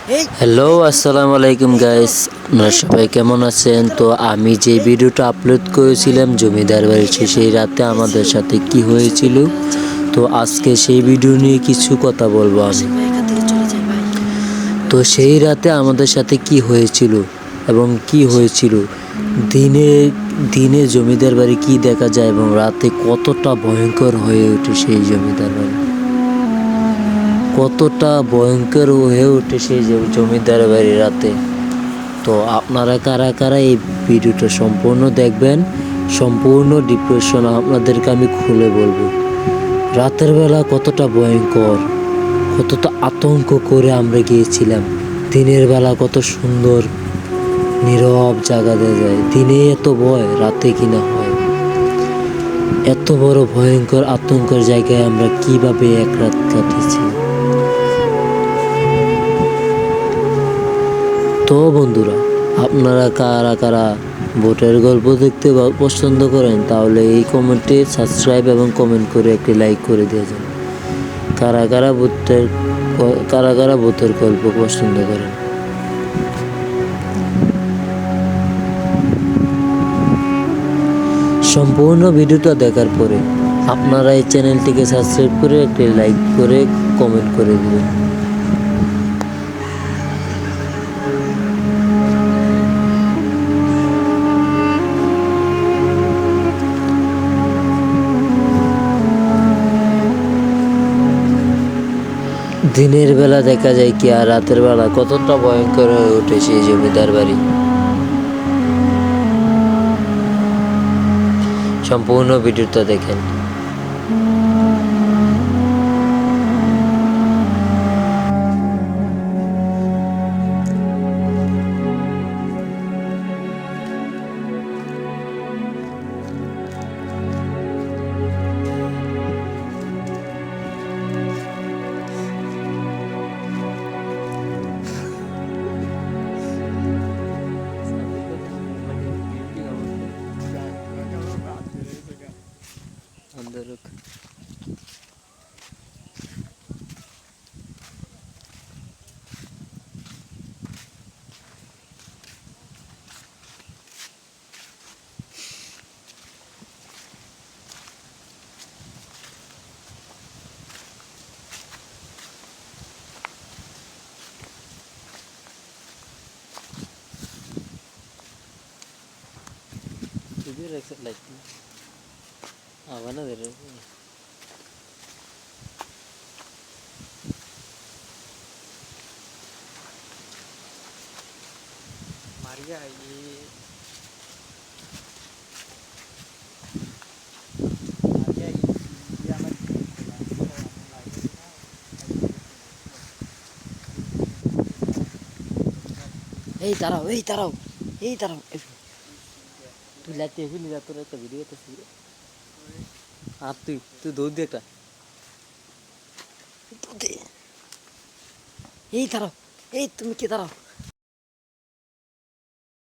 Hello আসসালামু আলাইকুম guys, আপনারা সবাই কেমন আছেন? তো আমি যে ভিডিওটা আপলোড করেছিলাম জমিদার বাড়ির সেই রাতে আমাদের সাথে কি হয়েছিল, তো আজকে সেই ভিডিও নিয়ে কিছু কথা বলবো আমি। তো সেই রাতে আমাদের সাথে কি হয়েছিল এবং কি হয়েছিল, দিনে দিনে জমিদার বাড়ি কি দেখা যায় এবং রাতে কতটা ভয়ঙ্কর হয়ে ওঠে সেই জমিদার বাড়ি, কতটা ভয়ঙ্কর হয়ে ওঠে সেই জমিদার বাড়ি রাতে। তো আপনারা কারা কারা এই ভিডিওটা সম্পূর্ণ দেখবেন, সম্পূর্ণ ডিপ্রেশন আপনাদেরকে আমি খুলে বলবো। রাতের বেলা কতটা ভয়ঙ্কর, কতটা আতঙ্ক করে আমরা গিয়েছিলাম। দিনের বেলা কত সুন্দর নীরব জায়গা দেখা যায়, দিনে এত ভয়, রাতে কিনা হয়। এত বড় ভয়ঙ্কর আতঙ্কের জায়গায় আমরা কিভাবে এক রাত কাটিয়েছি। তো বন্ধুরা, আপনারা কারা কারা ভোটের গল্প দেখতে পছন্দ করেন, তাহলে এই কমেন্টে সাবস্ক্রাইব এবং কমেন্ট করে একটি লাইক করে দিয়ে যান। কারা কারা ভূতের গল্প পছন্দ করেন। সম্পূর্ণ ভিডিওটা দেখার পরে আপনারা এই চ্যানেলটিকে সাবস্ক্রাইব করে একটি লাইক করে কমেন্ট করে দিবেন। দিনের বেলা দেখা যায় কি আর রাতের বেলা কতটা ভয়ঙ্কর হয়ে ওঠে সেই জমিদার বাড়ি। সম্পূর্ণ ভিডিওটা দেখেন। अंदर इधर एक लाइट आवाना दे रहे मारिया ये এই দাঁড়াও তুই লাইতে এখনই যা, তোর একটা ভিডিও করতেছি। আর তুই দৌড় দিয়ে একটা এই দাঁড়াও, এই তুমি কি দাঁড়াও।